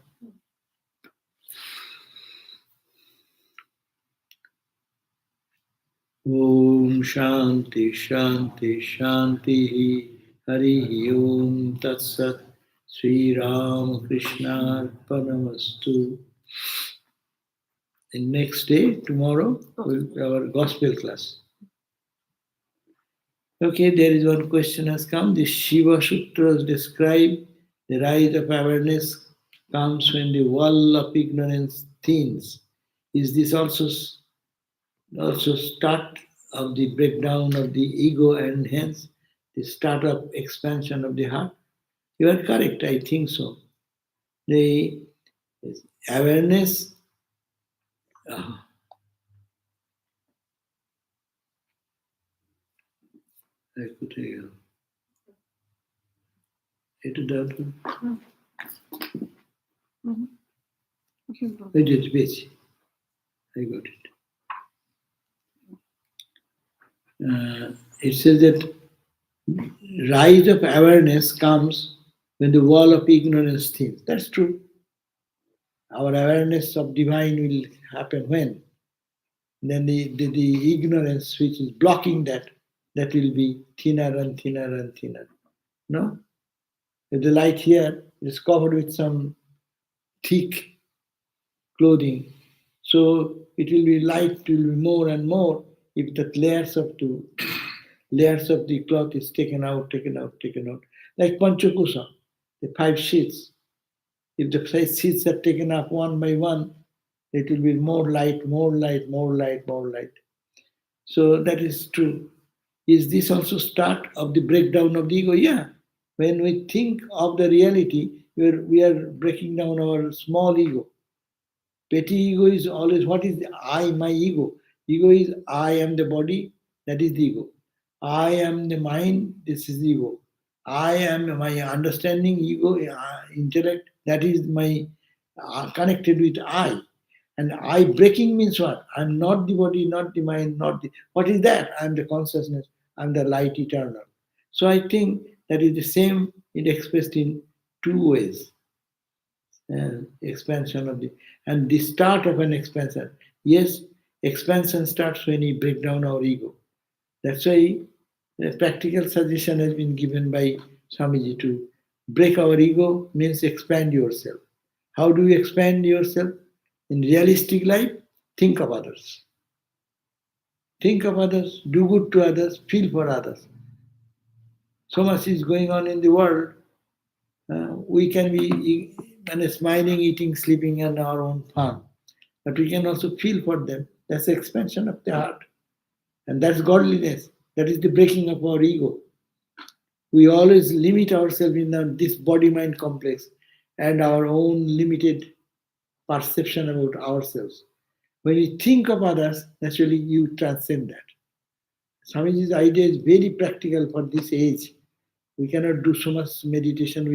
Om Shanti Shanti Shanti Hari Om Tat Sat Sri Ram Krishna Arpanamastu. And next day, tomorrow, will be our gospel class. Okay, there is one question has come. The Shiva Sutras describe the rise of awareness comes when the wall of ignorance thins. Is this also start of the breakdown of the ego and hence the start of expansion of the heart? You are correct, I think so. The awareness, I could hear. Itu dah tu. It is busy. I got it. It says that rise of awareness comes when the wall of ignorance thins. That's true. Our awareness of divine will happen when? Then the ignorance which is blocking that will be thinner and thinner and thinner. No? If the light here is covered with some thick clothing, so it will be light, it will be more and more if the layers of the cloth is taken out, taken out, taken out. Like Panchakusa, the 5 sheets. If the 5 sheets are taken up one by one, it will be more light, more light, more light, more light. So that is true. Is this also start of the breakdown of the ego? Yeah. When we think of the reality, we are breaking down our small ego. Petty ego is always what is the I, my ego. Ego is I am the body, that is the ego. I am the mind, this is the ego. I am my understanding, ego, intellect, that is my connected with I. And I breaking means what? I'm not the body, not the mind, not the. What is that? I'm the consciousness, I'm the light eternal. So I think that is the same, it expressed in 2 ways. Expansion of the and the start of an expansion. Yes, expansion starts when we break down our ego. That's why the practical suggestion has been given by Swamiji to break our ego means expand yourself. How do you expand yourself? In realistic life, think of others. Think of others, do good to others, feel for others. So much is going on in the world. We can be smiling, eating, sleeping on our own farm, but we can also feel for them. That's the expansion of the heart, and that's godliness. That is the breaking of our ego. We always limit ourselves in this body-mind complex and our own limited perception about ourselves. When you think of others, naturally you transcend that. Swamiji's idea is very practical for this age. We cannot do so much meditation.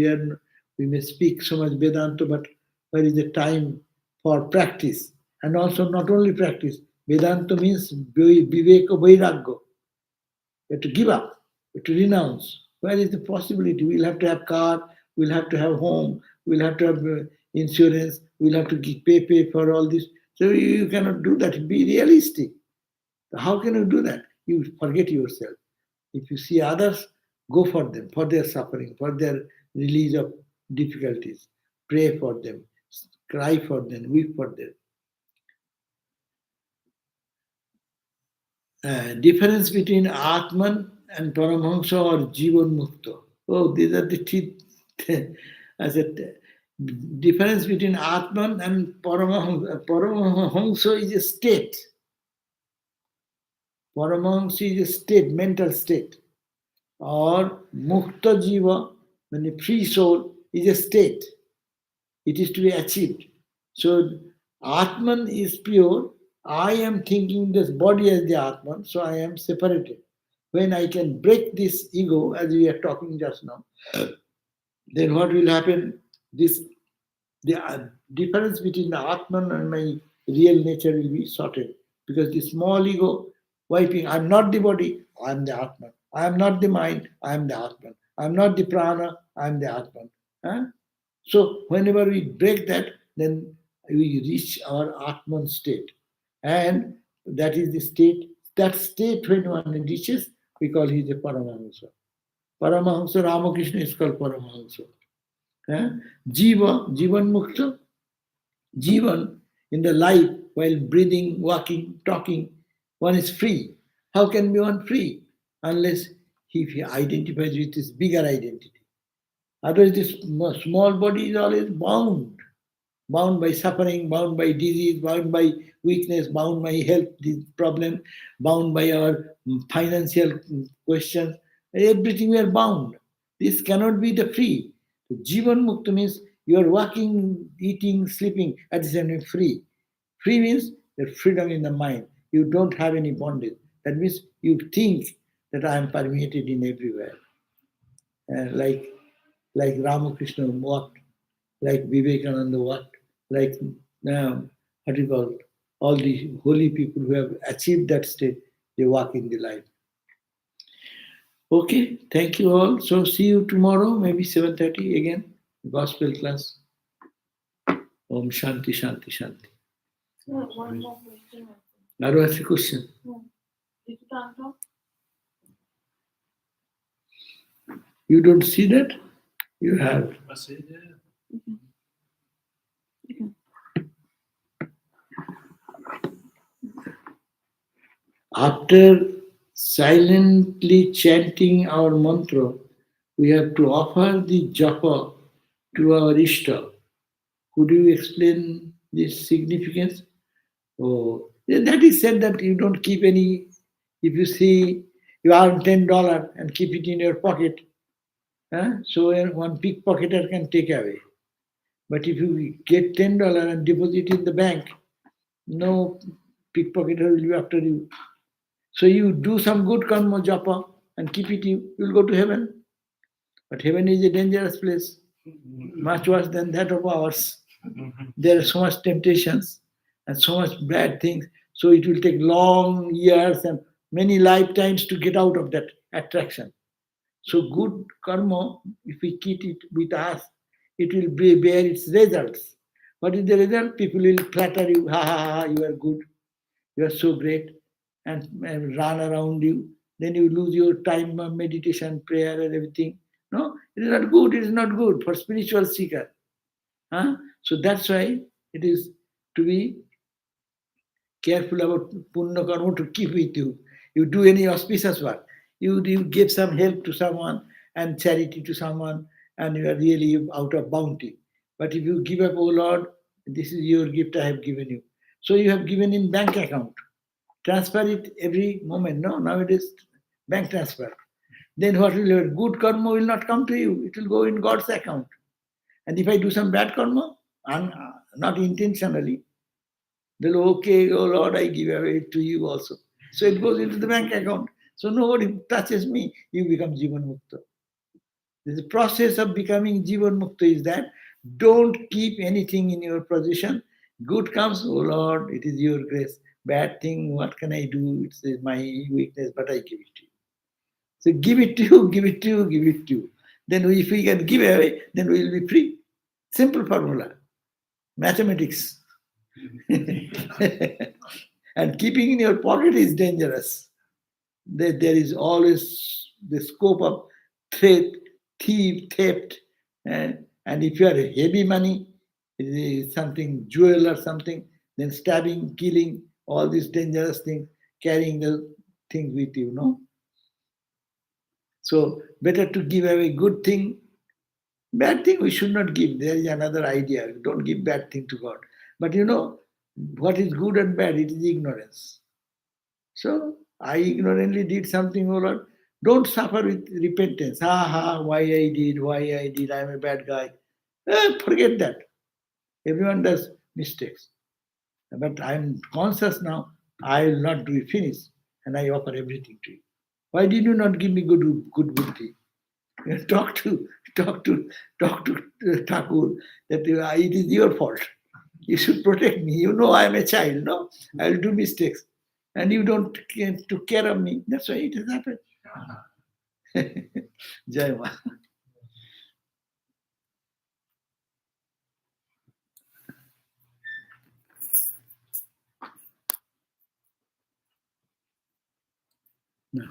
We may speak so much Vedanta, but where is the time for practice? And also not only practice. Vedanta means viveka vairagya. We have to give up, we have to renounce. Where is the possibility? We'll have to have car, we'll have to have home, we'll have to have insurance, we'll have to pay for all this. So you cannot do that. Be realistic. How can you do that? You forget yourself. If you see others, go for them, for their suffering, for their release of difficulties. Pray for them, cry for them, weep for them. Difference between Atman and Paramahansa or Jivan Mukta. Oh, these are the I said, difference between Atman and Paramahansa. Paramahansa is a state. Paramahansa is a state, mental state. Or Mukta Jiva, when a free soul, is a state. It is to be achieved. So Atman is pure. I am thinking this body as the Atman, so I am separated. When I can break this ego, as we are talking just now, then what will happen? This the difference between the Atman and my real nature will be sorted. Because the small ego wiping, I'm not the body, I'm the Atman. I am not the mind, I am the Atman. I'm not the prana, I am the Atman. Huh? So whenever we break that, then we reach our Atman state. And that is the state, that state when one reaches, we call he the Paramahansa. Paramahansa, Ramakrishna is called Paramahansa. Huh? Jiva, Jivan Mukta, Jivan in the life while breathing, walking, talking, one is free. How can be one free? Unless he identifies with his bigger identity. Otherwise, this small body is always bound, bound by suffering, bound by disease, bound by weakness, bound by health problem, bound by our financial questions. Everything we are bound. This cannot be the free. Jivan Mukta means you are walking, eating, sleeping at the same time free. Free means the freedom in the mind. You don't have any bondage. That means you think that I am permeated in everywhere. Like Ramakrishna walked, like Vivekananda walked, like what do you call it? All the holy people who have achieved that state, they walk in the light. Okay, thank you all. So see you tomorrow, maybe 7:30 again, gospel class. Om Shanti Shanti Shanti. No, one more question. Now ask a question. No. Did you answer? You don't see that? You have. After silently chanting our mantra, we have to offer the japa to our Ishta. Could you explain this significance? Oh, that is said that you don't keep any, if you see you earn $10 and keep it in your pocket, so one pickpocketer can take away. But if you get $10 and deposit in the bank, no pickpocketer will be after you. So you do some good karma japa and keep it, you will go to heaven. But heaven is a dangerous place, much worse than that of ours. There are so much temptations and so much bad things. So it will take long years and many lifetimes to get out of that attraction. So good karma, if we keep it with us, it will bear its results. What is the result? People will flatter you, ha ha ha, you are good, you are so great, and run around you. Then you lose your time of meditation, prayer, and everything. No, it is not good, it is not good for spiritual seeker. Huh? So that's why it is to be Careful about punya karma to keep with you. You do any auspicious work. You give some help to someone and charity to someone, and you are really out of bounty. But if you give up, oh Lord, this is your gift I have given you. So you have given in bank account. Transfer it every moment. No, nowadays bank transfer. Then what will happen? Good karma will not come to you. It will go in God's account. And if I do some bad karma, not intentionally, then okay, oh Lord, I give away to you also. So it goes into the bank account. So nobody touches me. You become Jivan Mukta. The process of becoming Jivan Mukta is that don't keep anything in your possession. Good comes, oh Lord, it is your grace. Bad thing, what can I do? It's my weakness, but I give it to you. So give it to you, give it to you, give it to you. Then if we can give away, then we will be free. Simple formula. Mathematics. And keeping in your pocket is dangerous. There is always the scope of theft. And if you are a heavy money, something, jewel or something, then stabbing, killing, all these dangerous things, carrying the things with you, no? So better to give away good thing. Bad thing we should not give. There is another idea. Don't give bad thing to God. But what is good and bad? It is ignorance. So I ignorantly did something, oh Lord. Don't suffer with repentance. Why I did, I'm a bad guy. Forget that. Everyone does mistakes. But I'm conscious now, I will not do it, finish. And I offer everything to you. Why did you not give me good buddhi? Talk to Thakur that it is your fault. You should protect me. You know I am a child, no? I'll do mistakes. And you don't took care of me. That's why it has happened. Jai Ma. No.